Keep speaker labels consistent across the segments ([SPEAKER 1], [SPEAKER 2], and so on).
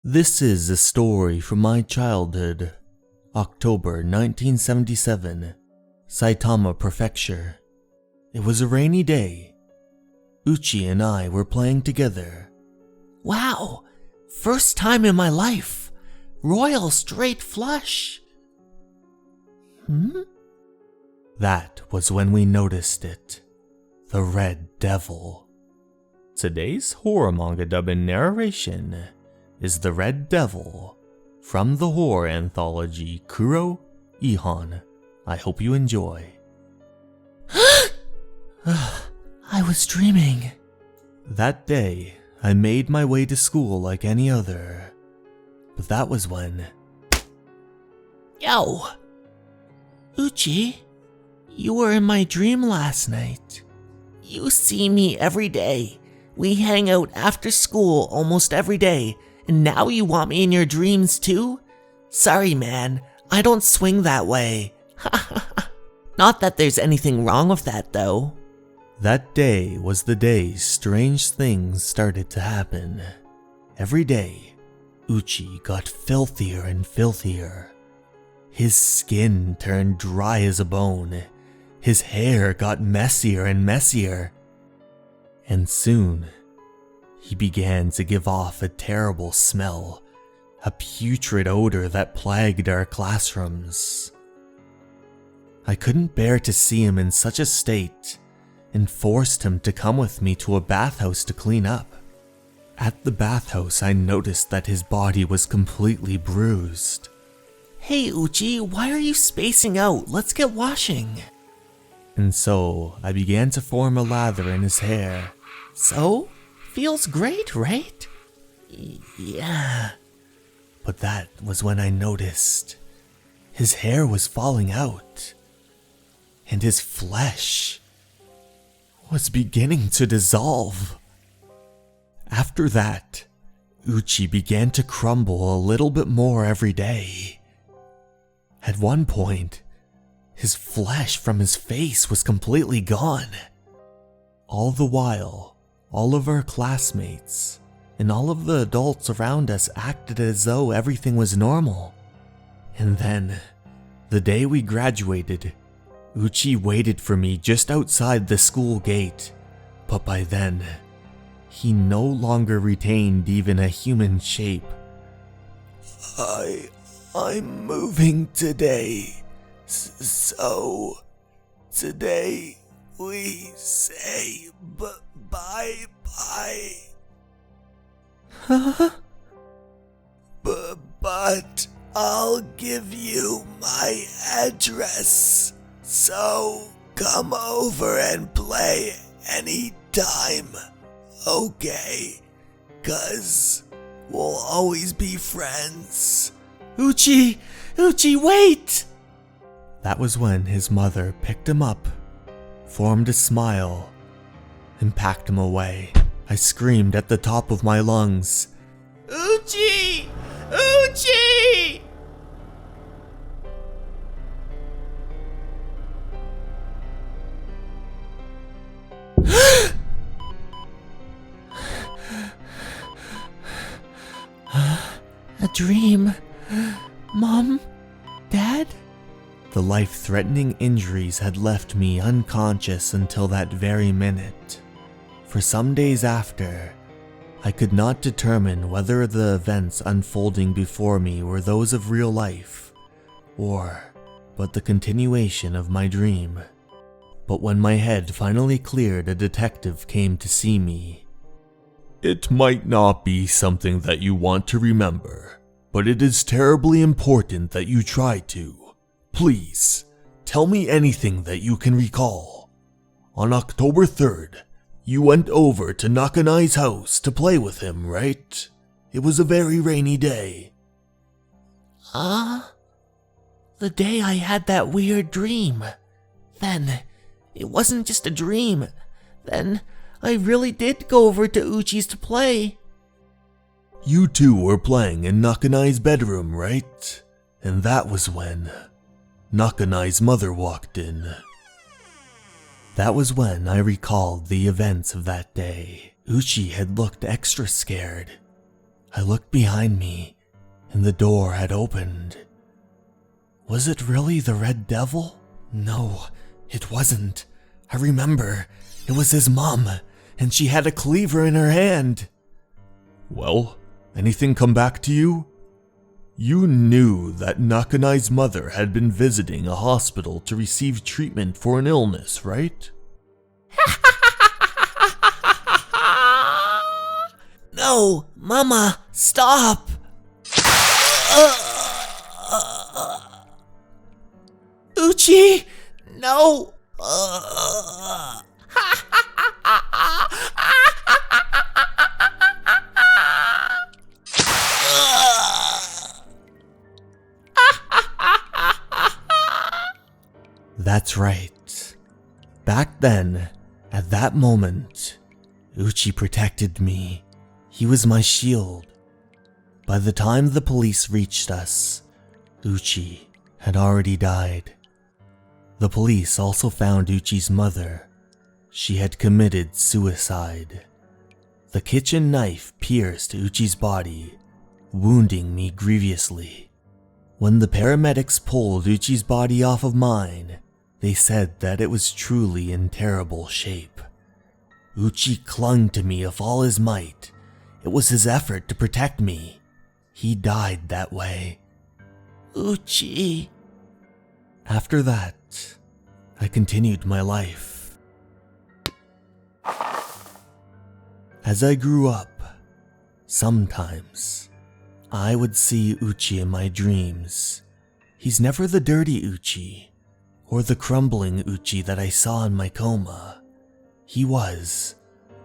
[SPEAKER 1] This is a story from my childhood, October 1977, Saitama Prefecture. It was a rainy day. Uchi and I were playing together.
[SPEAKER 2] Wow, first time in my life. Royal straight flush.
[SPEAKER 1] That was when we noticed it. The Red Devil. Today's horror manga dub in narration is The Red Devil from the horror anthology Kuro Ihon. I hope you enjoy.
[SPEAKER 2] I was dreaming.
[SPEAKER 1] That day, I made my way to school like any other. But that was when...
[SPEAKER 2] Yo! Uchi, you were in my dream last night. You see me every day. We hang out after school almost every day, and now you want me in your dreams too? Sorry, man, I don't swing that way. Not that there's anything wrong with that, though.
[SPEAKER 1] That day was the day strange things started to happen. Every day, Uchi got filthier and filthier. His skin turned dry as a bone. His hair got messier and messier. And soon, he began to give off a terrible smell, a putrid odor that plagued our classrooms. I couldn't bear to see him in such a state, and forced him to come with me to a bathhouse to clean up. At the bathhouse, I noticed that his body was completely bruised.
[SPEAKER 2] Hey Uchi, why are you spacing out? Let's get washing.
[SPEAKER 1] And so, I began to form a lather in his hair.
[SPEAKER 2] So? Feels great, right? Yeah.
[SPEAKER 1] But that was when I noticed his hair was falling out, and his flesh was beginning to dissolve. After that, Uchi began to crumble a little bit more every day. At one point, his flesh from his face was completely gone. All the while, all of our classmates and all of the adults around us acted as though everything was normal. And then, the day we graduated, Uchi waited for me just outside the school gate, but by then, he no longer retained even a human shape. I'm moving today, so today we say bye-bye.
[SPEAKER 2] Huh?
[SPEAKER 1] But I'll give you my address, so come over and play anytime, okay? 'Cause we'll always be friends.
[SPEAKER 2] Uchi, wait!
[SPEAKER 1] That was when his mother picked him up, formed a smile, and packed him away. I screamed at the top of my lungs,
[SPEAKER 2] Uchi! Uchi! A dream. Mom? Dad?
[SPEAKER 1] The life-threatening injuries had left me unconscious until that very minute. For some days after, I could not determine whether the events unfolding before me were those of real life, or but the continuation of my dream. But when my head finally cleared, a detective came to see me. It might not be something that you want to remember, but it is terribly important that you try to. Please, tell me anything that you can recall. On October 3rd, you went over to Nakanai's house to play with him, right? It was a very rainy day.
[SPEAKER 2] The day I had that weird dream. Then, it wasn't just a dream. Then, I really did go over to Uchi's to play.
[SPEAKER 1] You two were playing in Nakanai's bedroom, right? And that was when Nakanai's mother walked in. That was when I recalled the events of that day. Uchi had looked extra scared. I looked behind me, and the door had opened. Was it really the Red Devil? No, it wasn't. I remember. It was his mom, and she had a cleaver in her hand. Well, anything come back to you? You knew that Nakanai's mother had been visiting a hospital to receive treatment for an illness, right?
[SPEAKER 2] No, Mama, stop! Uchi, no!
[SPEAKER 1] That's right. Back then, at that moment, Uchi protected me. He was my shield. By the time the police reached us, Uchi had already died. The police also found Uchi's mother. She had committed suicide. The kitchen knife pierced Uchi's body, wounding me grievously. When the paramedics pulled Uchi's body off of mine, they said that it was truly in terrible shape. Uchi clung to me with all his might. It was his effort to protect me. He died that way.
[SPEAKER 2] Uchi.
[SPEAKER 1] After that, I continued my life. As I grew up, sometimes I would see Uchi in my dreams. He's never the dirty Uchi or the crumbling Uchi that I saw in my coma. He was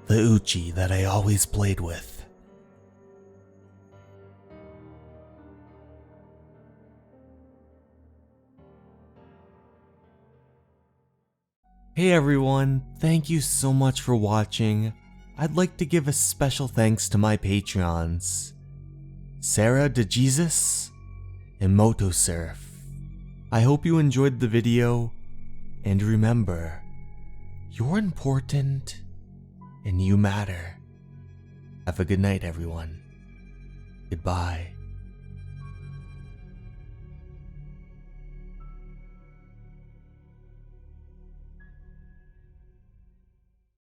[SPEAKER 1] the Uchi that I always played with. Hey everyone, thank you so much for watching. I'd like to give a special thanks to my Patreons, Sarah DeJesus and Motosurf. I hope you enjoyed the video, and remember, you're important and you matter. Have a good night, everyone. Goodbye.